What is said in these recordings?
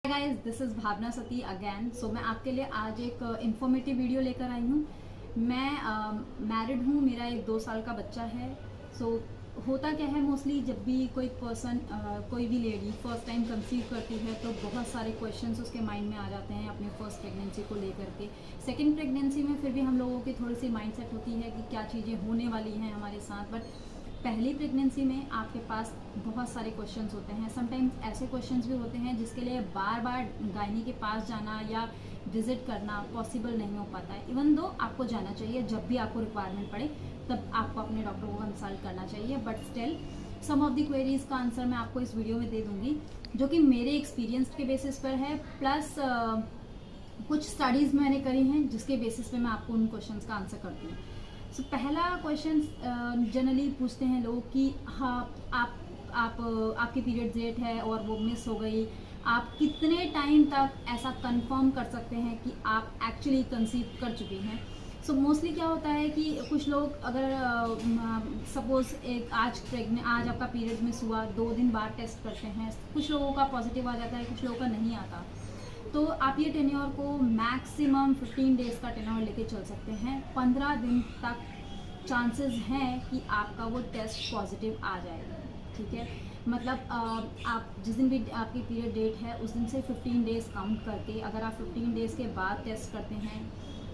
Guys, this is Bhavna Sati again. So मैं आपके लिए आज एक इन्फॉर्मेटिव वीडियो लेकर आई हूँ। मैं मैरिड हूँ, मेरा एक 2 साल का बच्चा है। होता क्या है, मोस्टली जब भी कोई पर्सन कोई भी लेडी फर्स्ट टाइम कंसीव करती है तो बहुत सारे क्वेश्चंस उसके माइंड में आ जाते हैं अपनी फर्स्ट प्रेगनेंसी को लेकर के। सेकेंड प्रेगनेंसी में फिर भी हम लोगों की थोड़ी सी माइंड सेट होती है कि क्या चीज़ें होने वाली हैं हमारे साथ, बट पहली प्रेगनेंसी में आपके पास बहुत सारे क्वेश्चंस होते हैं। समटाइम्स ऐसे क्वेश्चंस भी होते हैं जिसके लिए बार बार गायनी के पास जाना या विजिट करना पॉसिबल नहीं हो पाता है। इवन दो आपको जाना चाहिए, जब भी आपको रिक्वायरमेंट पड़े तब आपको अपने डॉक्टर को कंसल्ट करना चाहिए, but still some of the queries का आंसर मैं आपको इस वीडियो में दे दूंगी, जो कि मेरे एक्सपीरियंस के बेसिस पर है, प्लस कुछ स्टडीज़ मैंने करी हैं जिसके बेसिस पे मैं आपको उन क्वेश्चंस का आंसर करती हूँ। पहला क्वेश्चन जनरली पूछते हैं लोग कि हाँ, आपकी पीरियड डेट है और वो मिस हो गई, आप कितने टाइम तक ऐसा कंफर्म कर सकते हैं कि आप एक्चुअली कंसीव कर चुके हैं। मोस्टली क्या होता है कि कुछ लोग अगर सपोज आज आपका पीरियड मिस हुआ, 2 दिन बाद टेस्ट करते हैं, कुछ लोगों का पॉजिटिव आ जाता है, कुछ लोगों का नहीं आता। तो आप ये टेन्योर को मैक्सिमम 15 डेज़ का टेन्योर लेके चल सकते हैं। 15 दिन तक चांसेस हैं कि आपका वो टेस्ट पॉजिटिव आ जाएगा। ठीक है, मतलब आप जिस दिन भी आपकी पीरियड डेट है उस दिन से 15 डेज़ काउंट करके, अगर आप 15 डेज़ के बाद टेस्ट करते हैं,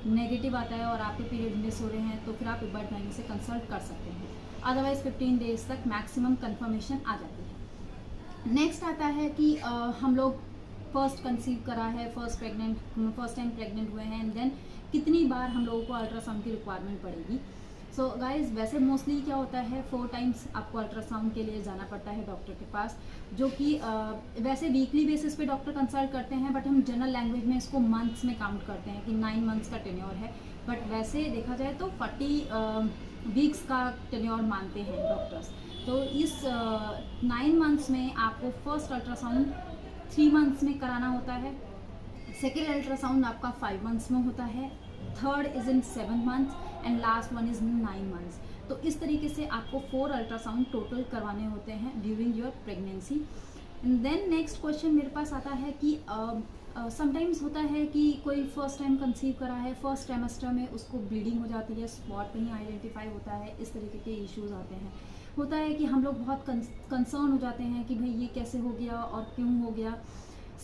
नेगेटिव आता है और आपके पीरियड मिस हो रहे हैं, तो फिर आप एक बार गायनी से कंसल्ट कर सकते हैं। अदरवाइज 15 डेज़ तक मैक्सिमम कंफर्मेशन आ जाती है। नेक्स्ट आता है कि हम लोग फर्स्ट कंसीव करा है, फर्स्ट टाइम प्रेग्नेंट हुए हैं, एंड देन कितनी बार हम लोगों को अल्ट्रासाउंड की रिक्वायरमेंट पड़ेगी। गाइज, वैसे मोस्टली क्या होता है, 4 टाइम्स आपको अल्ट्रासाउंड के लिए जाना पड़ता है डॉक्टर के पास, जो कि वैसे वीकली बेसिस पे डॉक्टर कंसल्ट करते हैं, बट हम जनरल लैंग्वेज में इसको मंथ्स में काउंट करते हैं कि 9 मंथ्स का टेन्योर है, बट वैसे देखा जाए तो 40 वीक्स का टेन्योर मानते हैं डॉक्टर्स। तो इस 9 मंथ्स में आपको फर्स्ट अल्ट्रासाउंड 3 मंथ्स में कराना होता है, सेकेंड अल्ट्रासाउंड आपका 5 मंथ्स में होता है, third is in 7 months and last one is in 9 months. तो इस तरीके से आपको 4 अल्ट्रासाउंड टोटल करवाने होते हैं during your pregnancy. And then next question मेरे पास आता है कि समटाइम्स होता है कि कोई फर्स्ट टाइम कंसीव करा है, फर्स्ट ट्राइमेस्टर में उसको ब्लीडिंग हो जाती है, स्पॉट कहीं आइडेंटिफाई होता है, इस तरीके के इश्यूज आते हैं। होता है कि हम लोग बहुत कंसर्न हो जाते हैं कि भाई ये कैसे हो गया और क्यों हो गया।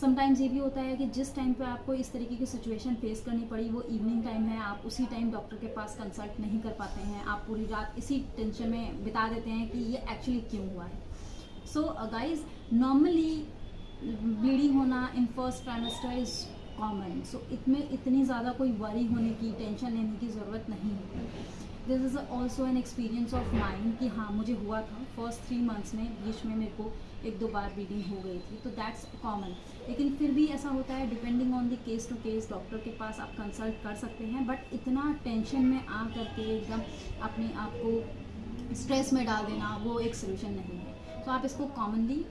समटाइम्स ये भी होता है कि जिस टाइम पे आपको इस तरीके की सिचुएशन फेस करनी पड़ी वो इवनिंग टाइम है, आप उसी टाइम डॉक्टर के पास कंसल्ट नहीं कर पाते हैं, आप पूरी रात इसी टेंशन में बिता देते हैं कि ये एक्चुअली क्यों हुआ है। गाइज, नॉर्मली ब्लीडिंग होना in first trimester is common. इसमें इतनी ज़्यादा कोई वरी होने की, टेंशन लेने की ज़रूरत नहीं है। This is also an experience of mind कि हाँ, मुझे हुआ था फर्स्ट 3 मंथ्स में, बीच में मेरे को 1-2 बार ब्लीडिंग हो गई थी, तो दैट्स कॉमन। लेकिन फिर भी ऐसा होता है, depending on the case to case doctor के पास आप कंसल्ट कर सकते हैं, बट इतना टेंशन में आ करके एकदम अपने आप को स्ट्रेस में डाल देना वो एक सोल्यूशन नहीं है। तो आप इसको कॉमनली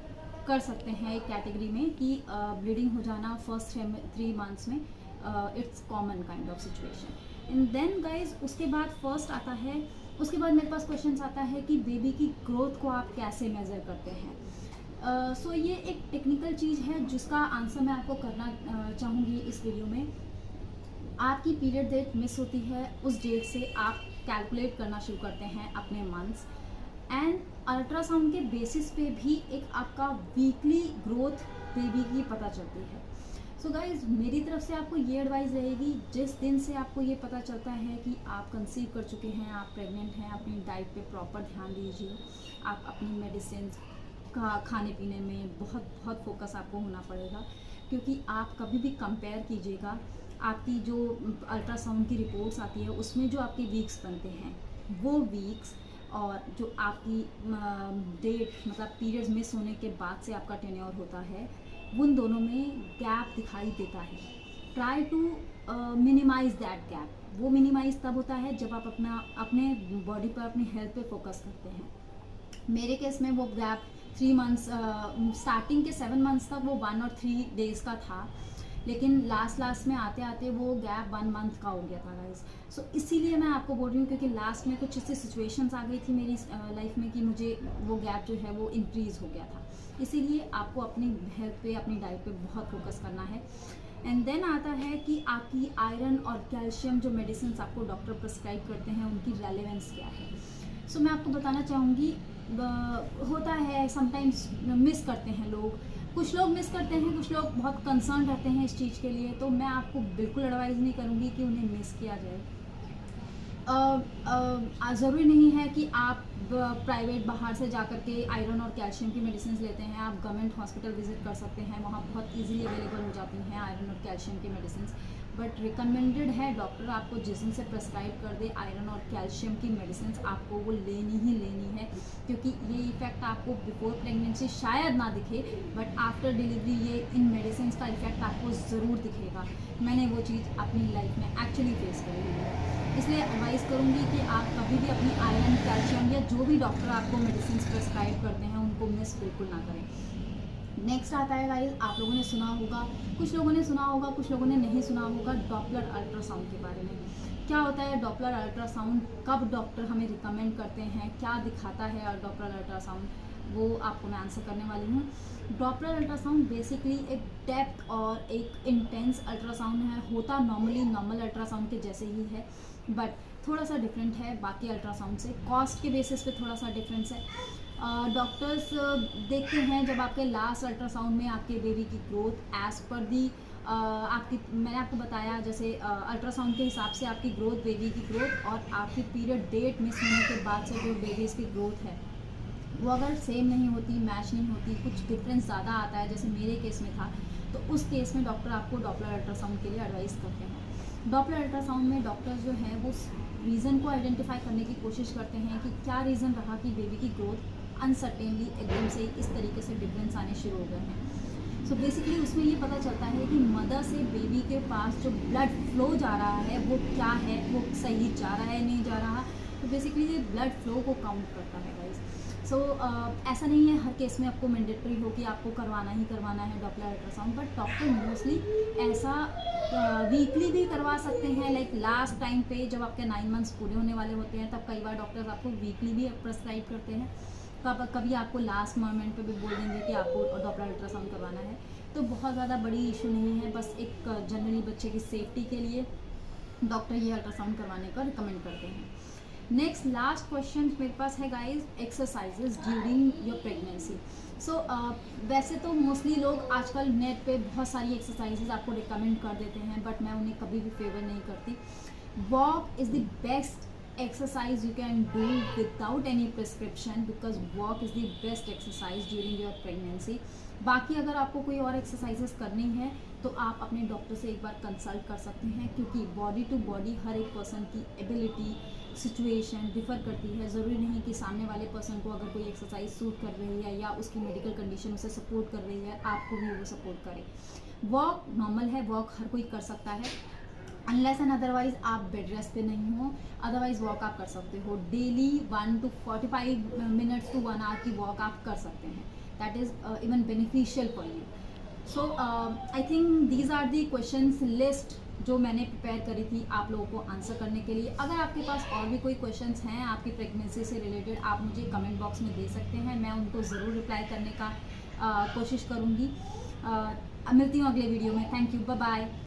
कर सकते हैं एक कैटेगरी में कि ब्लीडिंग हो जाना फर्स्ट 3 मंथ्स में it's common kind of situation. And then guys, उसके बाद फर्स्ट आता है, उसके बाद मेरे पास क्वेश्चन आता है कि बेबी की ग्रोथ को आप कैसे मेज़र करते हैं। ये एक टेक्निकल चीज़ है जिसका आंसर मैं आपको करना चाहूँगी इस वीडियो में। आपकी पीरियड डेट मिस होती है, उस डेट से आप कैलकुलेट करना शुरू करते हैं अपने मंथ्स, एंड अल्ट्रासाउंड के बेसिस पे भी एक आपका वीकली ग्रोथ बेबी की पता चलती है। गाइज, मेरी तरफ से आपको ये एडवाइस रहेगी, जिस दिन से आपको ये पता चलता है कि आप कंसीव कर चुके हैं, आप प्रेग्नेंट हैं, अपनी डाइट पे प्रॉपर ध्यान दीजिए। आप अपनी मेडिसिन का खाने पीने में बहुत बहुत फोकस आपको होना पड़ेगा, क्योंकि आप कभी भी कंपेयर कीजिएगा, आपकी जो अल्ट्रासाउंड की रिपोर्ट्स आती है उसमें जो आपके वीक्स बनते हैं वो वीक्स, और जो आपकी डेट मतलब पीरियड्स मिस होने के बाद से आपका टेन्योर होता है, उन दोनों में गैप दिखाई देता है। Try to minimise that gap. वो मिनिमाइज तब होता है जब आप अपने बॉडी पर, अपनी हेल्थ पे फोकस करते हैं। मेरे केस में वो गैप 3 मंथ्स, स्टार्टिंग के 7 मंथ्स तक वो 1 और 3 डेज़ का था, लेकिन लास्ट में आते आते वो गैप 1 मंथ का हो गया था गाइस। सो इसीलिए मैं आपको बोल रही हूँ, क्योंकि लास्ट में कुछ ऐसी सिचुएशंस आ गई थी मेरी लाइफ में कि मुझे वो गैप जो है वो इंक्रीज़ हो गया था। इसीलिए आपको अपनी हेल्थ पे, अपनी डाइट पे बहुत फोकस करना है। एंड देन आता है कि आपकी आयरन और कैल्शियम जो मेडिसिन आपको डॉक्टर प्रिस्क्राइब करते हैं उनकी रेलेवेंस क्या है। सो मैं आपको बताना चाहूँगी, होता है समटाइम्स मिस करते हैं लोग, कुछ लोग मिस करते हैं, कुछ लोग बहुत कंसर्न रहते हैं इस चीज़ के लिए। तो मैं आपको बिल्कुल एडवाइज़ नहीं करूँगी कि उन्हें मिस किया जाए। ज़रूरी नहीं है कि आप प्राइवेट बाहर से जा कर के आयरन और कैल्शियम की मेडिसिन लेते हैं। आप गवर्नमेंट हॉस्पिटल विजिट कर सकते हैं, वहाँ बहुत इजीली अवेलेबल हो जाती हैं आयरन और कैल्शियम की मेडिसिन। बट रिकमेंडेड है डॉक्टर आपको जिस दिन से प्रेस्क्राइब कर दे आयरन और कैल्शियम की मेडिसिन, आपको वो लेनी ही लेनी है, क्योंकि ये इफ़ेक्ट आपको बिफोर प्रेगनेंसी शायद ना दिखे, बट आफ्टर डिलीवरी ये इन मेडिसिन का इफ़ेक्ट आपको ज़रूर दिखेगा। मैंने वो चीज़ अपनी लाइफ में एक्चुअली फेस करी हुई है। इसलिए एडवाइस करूँगी कि आप कभी भी अपनी आयरन, कैल्शियम या जो भी डॉक्टर आपको मेडिसिन प्रेस्क्राइब करते हैं उनको मिस बिल्कुल ना करें। नेक्स्ट आता है गाइस, आप लोगों ने सुना होगा, कुछ लोगों ने सुना होगा, कुछ लोगों ने नहीं सुना होगा, डॉपलर अल्ट्रासाउंड के बारे में। क्या होता है डॉपलर अल्ट्रासाउंड, कब डॉक्टर हमें रिकमेंड करते हैं, क्या दिखाता है डॉपलर अल्ट्रासाउंड, वो आपको मैं आंसर करने वाली हूँ। डॉपलर अल्ट्रासाउंड बेसिकली एक डेप्थ और एक इंटेंस अल्ट्रासाउंड है, होता नॉर्मली नॉर्मल अल्ट्रासाउंड के जैसे ही है, बट थोड़ा सा डिफरेंट है बाकी अल्ट्रासाउंड से। कॉस्ट के बेसिस पे थोड़ा सा डिफरेंस है। डॉक्टर्स देखते हैं जब आपके लास्ट अल्ट्रासाउंड में आपके बेबी की ग्रोथ एज पर दी आपकी, मैंने आपको बताया जैसे अल्ट्रासाउंड के हिसाब से आपकी ग्रोथ, बेबी की ग्रोथ और आपकी पीरियड डेट मिस होने के बाद से जो बेबीज़ की ग्रोथ है वो अगर सेम नहीं होती, मैच नहीं होती, कुछ डिफरेंस ज़्यादा आता है, जैसे मेरे केस में था, तो उस केस में डॉक्टर आपको डॉपलर अल्ट्रासाउंड के लिए एडवाइस करते हैं। डॉपलर अल्ट्रासाउंड में डॉक्टर्स जो हैं वो रीज़न को आइडेंटिफाई करने की कोशिश करते हैं कि क्या रीज़न रहा कि बेबी की ग्रोथ अनसर्टेनली एकदम से इस तरीके से डिफरेंस आने शुरू हो गए हैं। सो बेसिकली उसमें ये पता चलता है कि मदर से बेबी के पास जो ब्लड फ्लो जा रहा है वो क्या है, वो सही जा रहा है नहीं जा रहा। तो बेसिकली ये ब्लड फ्लो को काउंट करता है गाइस। सो ऐसा नहीं है हर केस में आपको मैंडेटरी हो कि आपको करवाना ही करवाना है Doppler ultrasound, but doctor mostly ऐसा वीकली भी करवा सकते हैं। लाइक लास्ट टाइम पे जब आपके 9 मंथ्स पूरे होने वाले होते हैं तब कई बार डॉक्टर्स आपको वीकली भी प्रेस्क्राइब करते हैं। कभी आपको लास्ट मोमेंट पे भी बोल देंगे कि आपको डॉपलर अल्ट्रासाउंड करवाना है। तो बहुत ज़्यादा बड़ी इशू नहीं है, बस एक जनरली बच्चे की सेफ्टी के लिए डॉक्टर ये अल्ट्रासाउंड करवाने का रिकमेंड करते हैं। नेक्स्ट लास्ट क्वेश्चन मेरे पास है guys, exercises during your pregnancy. So वैसे तो मोस्टली लोग आजकल नेट पे बहुत सारी एक्सरसाइजेज आपको रिकमेंड कर देते हैं, बट मैं उन्हें कभी भी फेवर नहीं करती। Walk is the best exercise you can do without any prescription because walk is the best exercise during your pregnancy। बाकी अगर आपको कोई और एक्सरसाइजेस करनी है तो आप अपने डॉक्टर से एक बार कंसल्ट कर सकते हैं, क्योंकि बॉडी टू बॉडी हर एक पर्सन की एबिलिटी, सिचुएशन डिफ़र करती है। ज़रूरी नहीं कि सामने वाले पर्सन को अगर कोई एक्सरसाइज सूट कर रही है या उसकी मेडिकल कंडीशन उसे सपोर्ट कर रही है, आपको भी वो सपोर्ट करे। वॉक नॉर्मल है, वॉक हर कोई कर सकता है, अनलेस एंड अदरवाइज आप बेड रेस्ट पे नहीं हो, अदरवाइज वॉक आप कर सकते हो। Daily 1 to 45 minutes to 1 hour की वॉक आप कर सकते हैं। That is even beneficial for you. So I think these are the questions list जो मैंने प्रिपेयर करी थी आप लोगों को आंसर करने के लिए। अगर आपके पास और भी कोई क्वेश्चंस हैं आपकी प्रेगनेंसी से रिलेटेड, आप मुझे कमेंट बॉक्स में दे सकते हैं, मैं उनको ज़रूर रिप्लाई करने का कोशिश करूँगी। मिलती हूँ अगले वीडियो में। Thank you, bye bye.